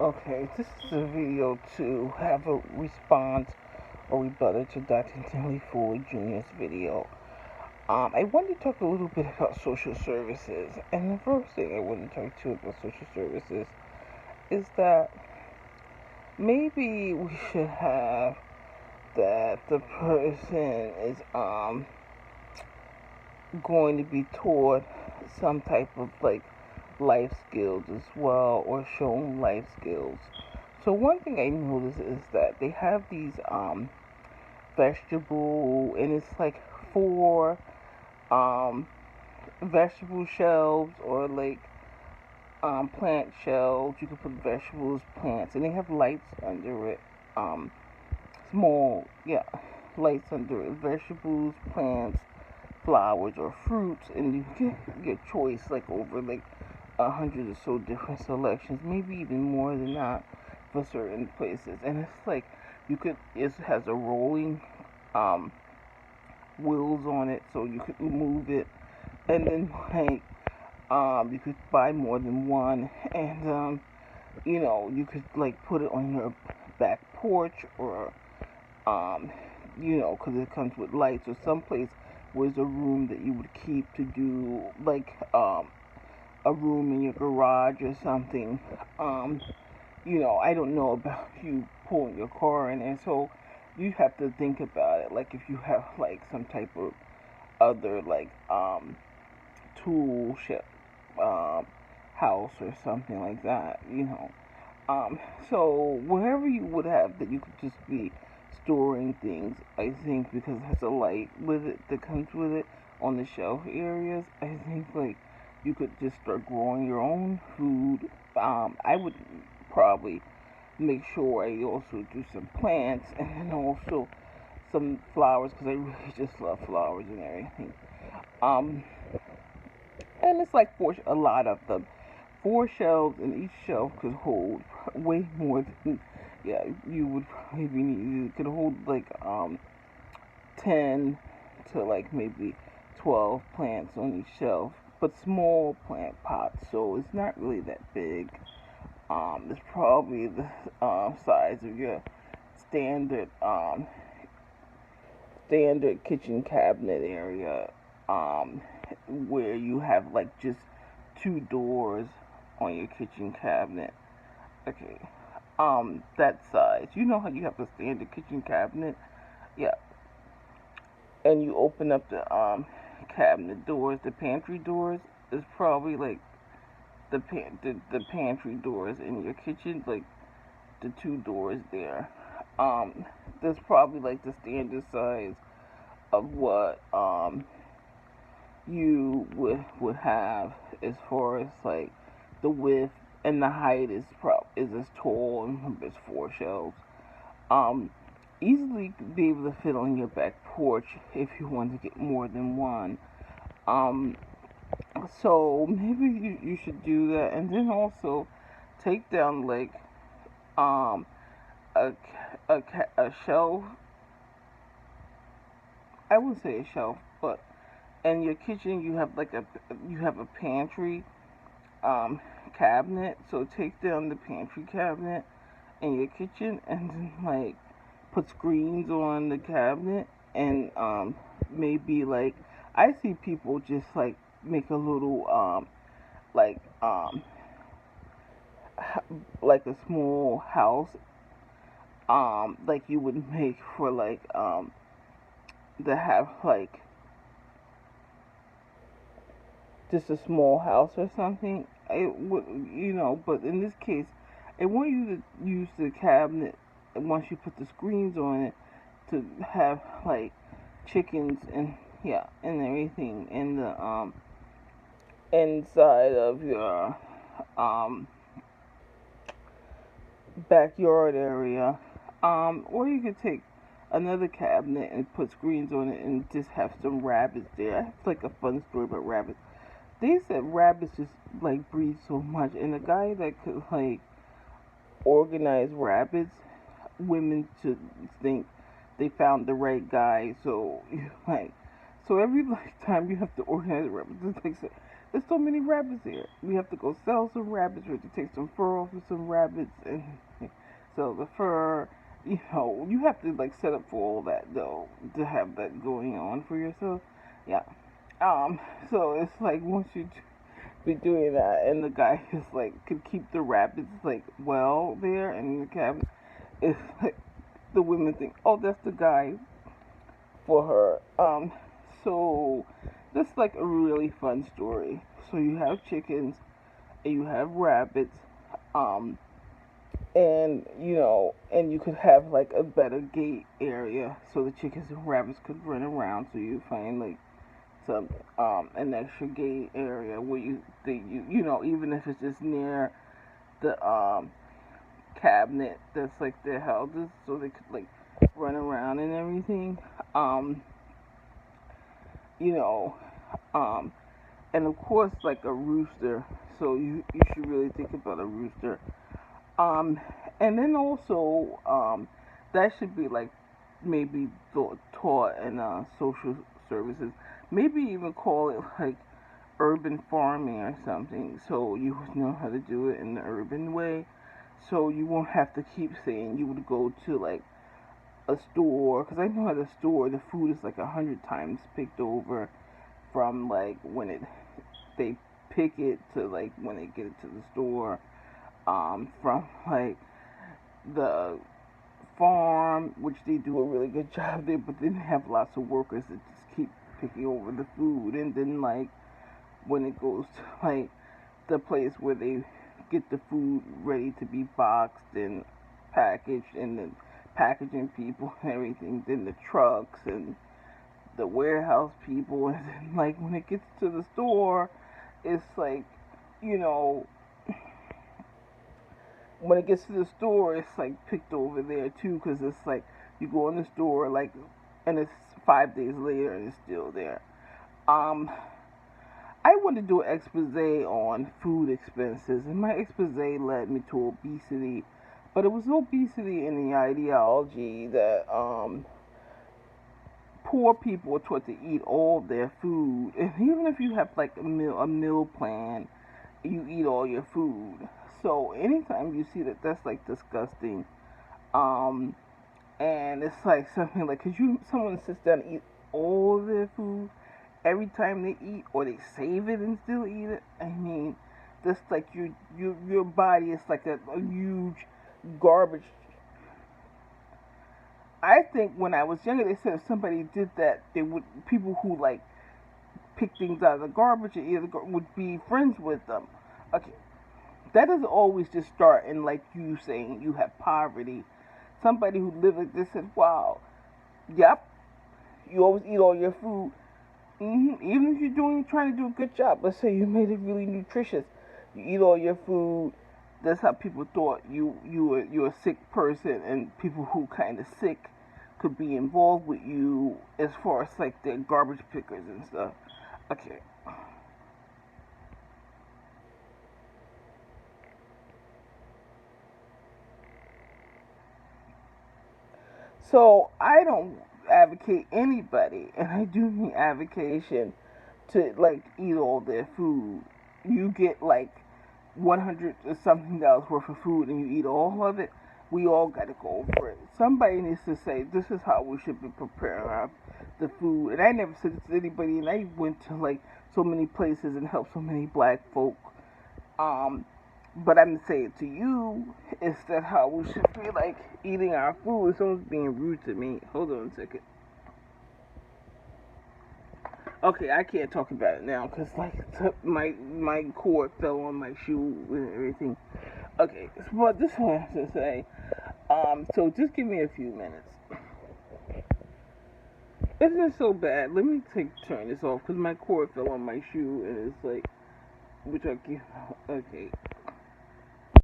Okay, this is a video to have a response or rebuttal to Dr. Neely Ford Jr.'s video. I wanted to talk a little bit about social services, and the first thing I want to talk to you about social services is that maybe we should have that the person is going to be taught some type of like life skills as well, or shown life skills. So one thing I noticed is that they have these vegetable, and it's like four um vegetable shelves, or like plant shelves. You can put vegetables, plants, and they have lights under it. Small, yeah, lights under it. Vegetables, plants, flowers, or fruits, and you get your choice like over like 100 or so different selections, maybe even more than that for certain places. And it's like it has a rolling um, wheels on it, so you could move it, and then like you could buy more than one, and you could like put it on your back porch, or um, because it comes with lights, or someplace where's a room that you would keep to do like a room in your garage or something. I don't know about you pulling your car in there, so you have to think about it. Like if you have like some type of other like tool ship um house or something like that. Um, so wherever you would have that you could just be storing things, I think because it has a light with it that comes with it on the shelf areas, I think like you could just start growing your own food. I would probably make sure I also do some plants, and then also some flowers, because I really just love flowers and everything. Um, and it's like a lot of them. Four shelves, and each shelf could hold way more than, yeah, you would probably need. It could hold like 10 to like maybe 12 plants on each shelf, but small plant pots, so it's not really that big. It's probably the size of your standard standard kitchen cabinet area, um, where you have like just two doors on your kitchen cabinet. Okay, that size. You know how you have the standard kitchen cabinet? Yeah, and you open up the cabinet doors, the pantry doors. Is probably like the pantry doors in your kitchen, like the two doors there. That's probably like the standard size of what you would have, as far as like the width and the height is as tall, and as four shelves. Um, Easily be able to fit on your back porch if you want to get more than one. Um, so maybe you should do that, and then also take down like um a a shelf. I would say a shelf, but in your kitchen you have a pantry um cabinet. So take down the pantry cabinet in your kitchen, and then like put screens on the cabinet, and maybe like I see people just like make a little like like a small house, like you would make for like to have like just a small house or something. It would, but in this case, I want you to use the cabinet, and once you put the screens on it, to have like chickens and, yeah, and everything in the inside of your um backyard area. Or you could take another cabinet and put screens on it, and just have some rabbits there. It's like a fun story about rabbits. They said rabbits just like breed so much, and the guy that could like organize rabbits, women should think they found the right guy. So like, so every like time you have to organize rabbits, it's like there's so many rabbits here. We have to go sell some rabbits. We have to take some fur off of some rabbits, and so the fur, you have to like set up for all that though to have that going on for yourself. Yeah. Um. So it's like once you be doing that, and the guy is like could keep the rabbits like well there in the cabin. It's like the women think, oh, that's the guy for her. So that's like a really fun story. So you have chickens and you have rabbits, um, and and you could have like a better gate area so the chickens and rabbits could run around. So you find like some an extra gate area where even if it's just near the cabinet that's like their houses, so they could like run around and everything. Um, you know, um, and of course like a rooster. So you should really think about a rooster. Um, and then also that should be like maybe taught in social services. Maybe even call it like urban farming or something, so you would know how to do it in the urban way. So you won't have to keep saying you would go to like a store, because I know at a store the food is like 100 times picked over from like when they pick it to like when they get it to the store. From like the farm, which they do a really good job there, but then they have lots of workers that just keep picking over the food, and then like when it goes to like the place where they get the food ready to be boxed and packaged, and the packaging people and everything, then the trucks and the warehouse people, and then like when it gets to the store, it's like, you know, when it gets to the store, it's like picked over there too, because it's like you go in the store like, and it's 5 days later and it's still there. Um, I want to do an expose on food expenses, and my expose led me to obesity, but it was obesity in the ideology that poor people are taught to eat all their food, and even if you have like a meal plan, you eat all your food. So anytime you see that, that's like disgusting. Um, and it's like something like, cause someone sits down and eat all their food every time they eat, or they save it and still eat it. I mean, that's like your body is like a huge garbage. I think when I was younger, they said if somebody did that, they would people who like pick things out of the garbage and either would be friends with them. Okay, that doesn't always just start in like you saying you have poverty. Somebody who lives like this says, "Wow, yep, you always eat all your food." Even if trying to do a good job, let's say you made it really nutritious, you eat all your food. That's how people thought you're a sick person, and people who kind of sick could be involved with you as far as like their garbage pickers and stuff. Okay, so I don't advocate anybody, and I do mean advocation, to like eat all their food. You get like 100 or something dollars worth of food and you eat all of it. We all got to go for it. Somebody needs to say this is how we should be preparing the food. And I never said this to anybody. And I went to like so many places and helped so many black folk. Um, but I'm gonna say it to you. Is that how we should be like eating our food? Someone's being rude to me. Hold on a second. Okay, I can't talk about it now because like my cord fell on my shoe and everything. Okay, but this one I have to say. So just give me a few minutes. Isn't it so bad? Let me turn this off because my cord fell on my shoe and it's like, which I give. Okay.